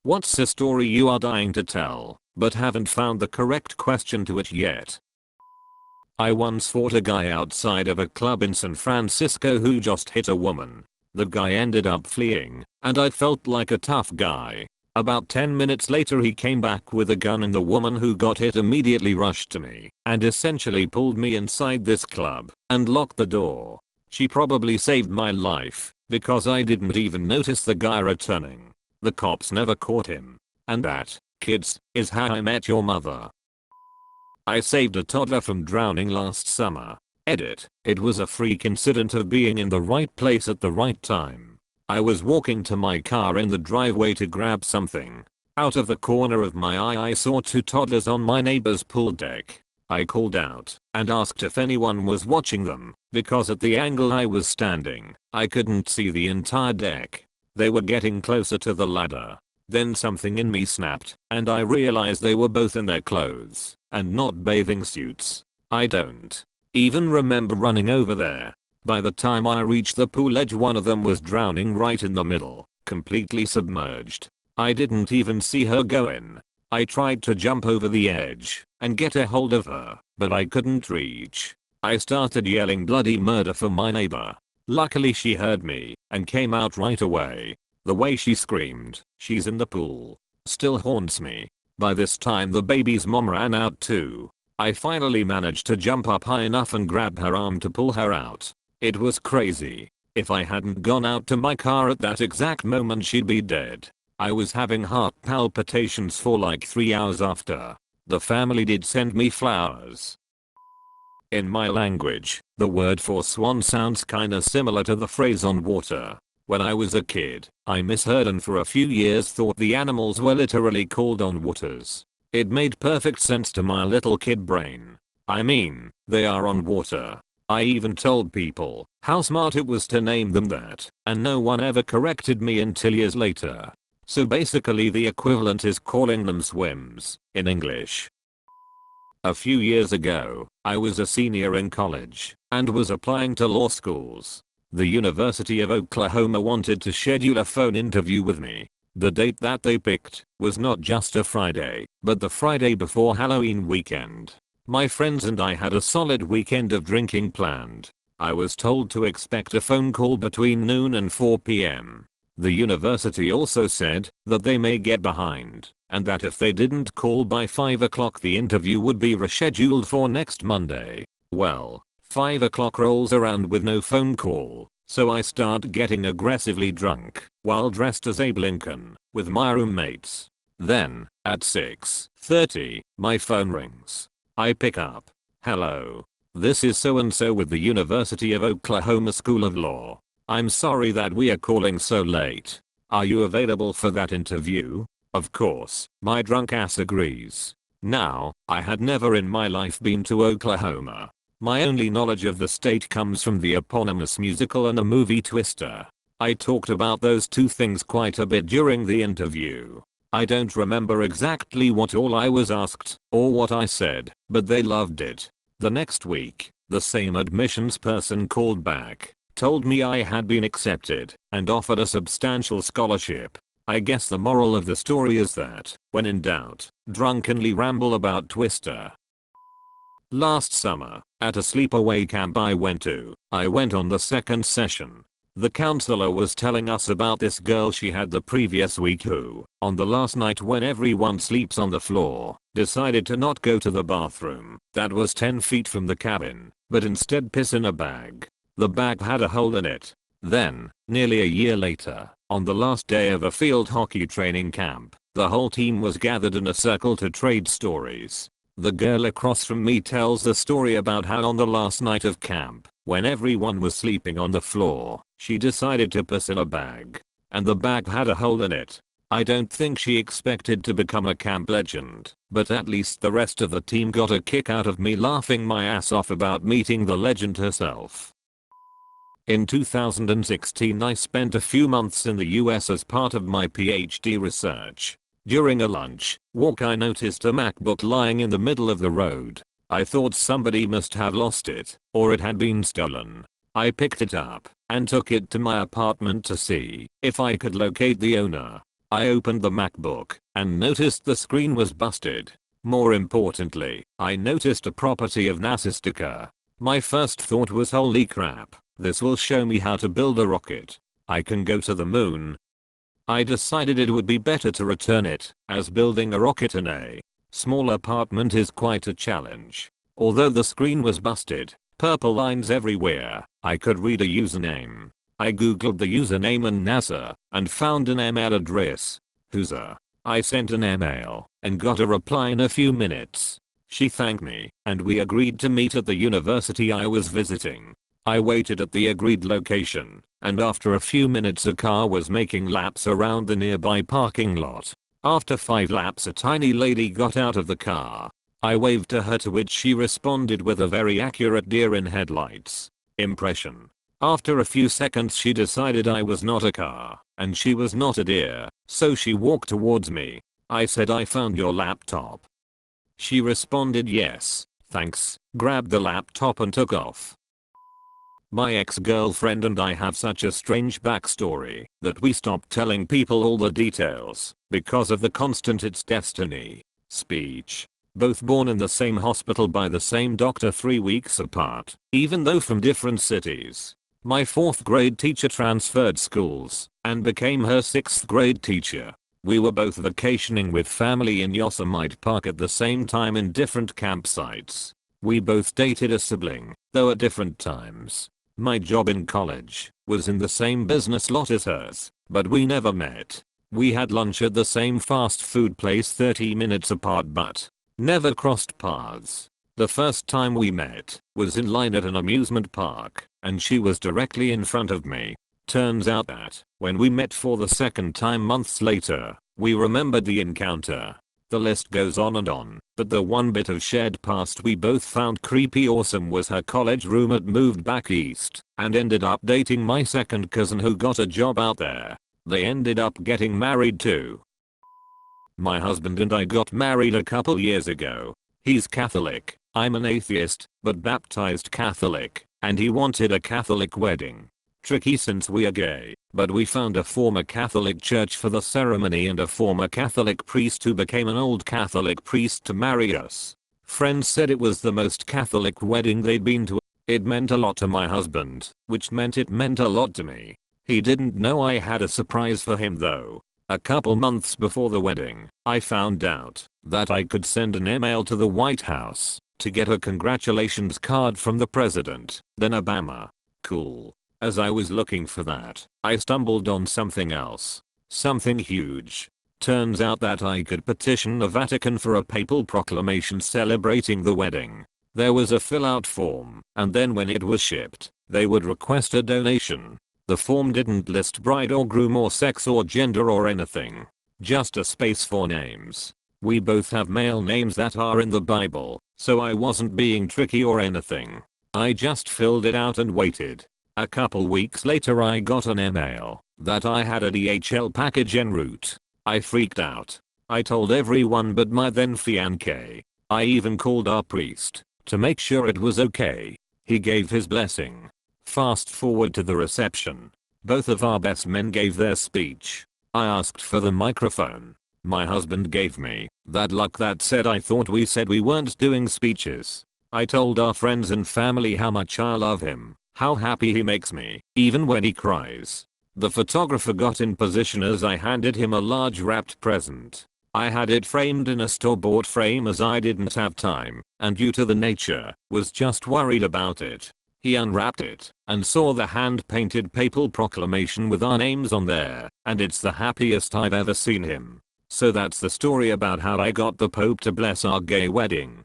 What's a story you are dying to tell, but haven't found the correct question to it yet? I once fought a guy outside of a club in San Francisco who just hit a woman. The guy ended up fleeing, and I felt like a tough guy. About 10 minutes later he came back with a gun and the woman who got hit immediately rushed to me and essentially pulled me inside this club and locked the door. She probably saved my life because I didn't even notice the guy returning. The cops never caught him. And that, kids, is how I met your mother. I saved a toddler from drowning last summer. Edit. It was a freak incident of being in the right place at the right time. I was walking to my car in the driveway to grab something. Out of the corner of my eye I saw two toddlers on my neighbor's pool deck. I called out and asked if anyone was watching them, because at the angle I was standing, I couldn't see the entire deck. They were getting closer to the ladder. Then something in me snapped, and I realized they were both in their clothes, and not bathing suits. I don't even remember running over there. By the time I reached the pool edge one of them was drowning right in the middle, completely submerged. I didn't even see her go in. I tried to jump over the edge and get a hold of her, but I couldn't reach. I started yelling bloody murder for my neighbor. Luckily she heard me and came out right away. The way she screamed, "She's in the pool," still haunts me. By this time the baby's mom ran out too. I finally managed to jump up high enough and grab her arm to pull her out. It was crazy. If I hadn't gone out to my car at that exact moment she'd be dead. I was having heart palpitations for like 3 hours after. The family did send me flowers. In my language, the word for swan sounds kinda similar to the phrase on water. When I was a kid, I misheard and for a few years thought the animals were literally called on waters. It made perfect sense to my little kid brain. I mean, they are on water. I even told people how smart it was to name them that, and no one ever corrected me until years later. So basically the equivalent is calling them swims, in English. A few years ago, I was a senior in college, and was applying to law schools. The University of Oklahoma wanted to schedule a phone interview with me. The date that they picked was not just a Friday, but the Friday before Halloween weekend. My friends and I had a solid weekend of drinking planned. I was told to expect a phone call between noon and 4 p.m. The university also said that they may get behind, and that if they didn't call by 5 o'clock the interview would be rescheduled for next Monday. Well, 5 o'clock rolls around with no phone call, so I start getting aggressively drunk while dressed as Abe Lincoln with my roommates. Then, at 6:30, my phone rings. I pick up. "Hello. This is so and so with the University of Oklahoma School of Law. I'm sorry that we are calling so late. Are you available for that interview?" Of course, my drunk ass agrees. Now, I had never in my life been to Oklahoma. My only knowledge of the state comes from the eponymous musical and the movie Twister. I talked about those two things quite a bit during the interview. I don't remember exactly what all I was asked or what I said, but they loved it. The next week, the same admissions person called back, told me I had been accepted, and offered a substantial scholarship. I guess the moral of the story is that, when in doubt, drunkenly ramble about Twister. Last summer, at a sleepaway camp I went on the second session. The counselor was telling us about this girl she had the previous week who, on the last night when everyone sleeps on the floor, decided to not go to the bathroom that was 10 feet from the cabin, but instead piss in a bag. The bag had a hole in it. Then, nearly a year later, on the last day of a field hockey training camp, the whole team was gathered in a circle to trade stories. The girl across from me tells the story about how on the last night of camp, when everyone was sleeping on the floor, she decided to piss in a bag. And the bag had a hole in it. I don't think she expected to become a camp legend, but at least the rest of the team got a kick out of me laughing my ass off about meeting the legend herself. In 2016 I spent a few months in the US as part of my PhD research. During a lunch walk I noticed a MacBook lying in the middle of the road. I thought somebody must have lost it, or it had been stolen. I picked it up and took it to my apartment to see if I could locate the owner. I opened the MacBook and noticed the screen was busted. More importantly, I noticed a property of NASA sticker. My first thought was, holy crap, this will show me how to build a rocket. I can go to the moon. I decided it would be better to return it, as building a rocket in a small apartment is quite a challenge. Although the screen was busted, purple lines everywhere, I could read a username. I googled the username and NASA, and found an email address. Who's I sent an email, and got a reply in a few minutes. She thanked me, and we agreed to meet at the university I was visiting. I waited at the agreed location, and after a few minutes a car was making laps around the nearby parking lot. After 5 laps a tiny lady got out of the car. I waved to her, to which she responded with a very accurate deer in headlights impression. After a few seconds she decided I was not a car, and she was not a deer, so she walked towards me. I said, I found your laptop. She responded, yes, thanks, grabbed the laptop and took off. My ex-girlfriend and I have such a strange backstory that we stopped telling people all the details because of the constant "it's destiny" speech. Both born in the same hospital by the same doctor 3 weeks apart, even though from different cities. My 4th grade teacher transferred schools and became her 6th grade teacher. We were both vacationing with family in Yosemite Park at the same time in different campsites. We both dated a sibling, though at different times. My job in college was in the same business lot as hers, but we never met. We had lunch at the same fast food place 30 minutes apart but never crossed paths. The first time we met was in line at an amusement park, and she was directly in front of me. Turns out that when we met for the second time months later, we remembered the encounter. The list goes on, but the one bit of shared past we both found creepy awesome was her college roommate moved back east and ended up dating my second cousin who got a job out there. They ended up getting married too. My husband and I got married a couple years ago. He's Catholic, I'm an atheist, but baptized Catholic, and he wanted a Catholic wedding. Tricky since we are gay, but we found a former Catholic church for the ceremony and a former Catholic priest who became an old Catholic priest to marry us. Friends said it was the most Catholic wedding they'd been to. It meant a lot to my husband, which meant it meant a lot to me. He didn't know I had a surprise for him though. A couple months before the wedding, I found out that I could send an email to the White House to get a congratulations card from the president, then Obama. Cool. As I was looking for that, I stumbled on something else. Something huge. Turns out that I could petition the Vatican for a papal proclamation celebrating the wedding. There was a fill-out form, and then when it was shipped, they would request a donation. The form didn't list bride or groom or sex or gender or anything. Just a space for names. We both have male names that are in the Bible, so I wasn't being tricky or anything. I just filled it out and waited. A couple weeks later I got an email that I had a DHL package en route. I freaked out. I told everyone but my then fiancé. I even called our priest to make sure it was okay. He gave his blessing. Fast forward to the reception. Both of our best men gave their speech. I asked for the microphone. My husband gave me that look that said I thought we said we weren't doing speeches. I told our friends and family how much I love him. How happy he makes me, even when he cries. The photographer got in position as I handed him a large wrapped present. I had it framed in a store-bought frame as I didn't have time, and due to the nature, was just worried about it. He unwrapped it, and saw the hand-painted papal proclamation with our names on there, and it's the happiest I've ever seen him. So that's the story about how I got the Pope to bless our gay wedding.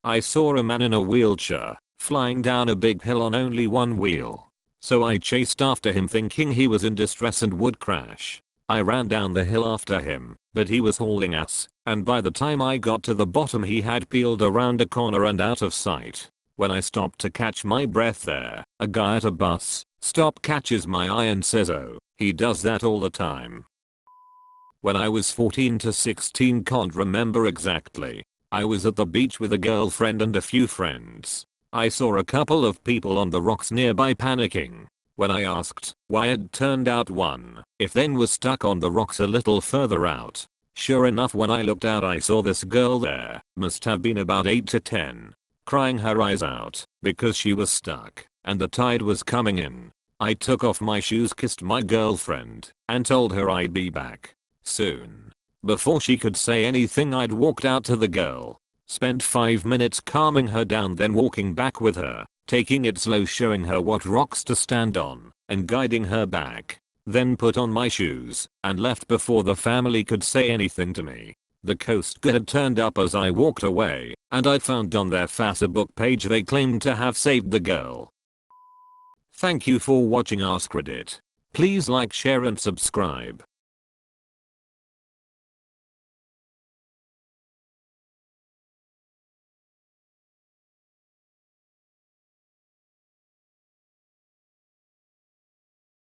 I saw a man in a wheelchair flying down a big hill on only one wheel. So I chased after him thinking he was in distress and would crash. I ran down the hill after him, but he was hauling ass, and by the time I got to the bottom he had peeled around a corner and out of sight. When I stopped to catch my breath there, a guy at a bus stop catches my eye and says, "Oh, he does that all the time." When I was 14 to 16, can't remember exactly. I was at the beach with a girlfriend and a few friends. I saw a couple of people on the rocks nearby panicking. When I asked why, it turned out one if then was stuck on the rocks a little further out. Sure enough, when I looked out I saw this girl there, must have been about 8 to 10, crying her eyes out because she was stuck and the tide was coming in. I took off my shoes, kissed my girlfriend, and told her I'd be back soon. Before she could say anything, I'd walked out to the girl, spent 5 minutes calming her down, then walking back with her, taking it slow, showing her what rocks to stand on, and guiding her back. Then put on my shoes and left before the family could say anything to me. The Coast Guard had turned up as I walked away, and I found on their Facebook page they claimed to have saved the girl. Thank you for watching AskReddit. Please like, share and subscribe.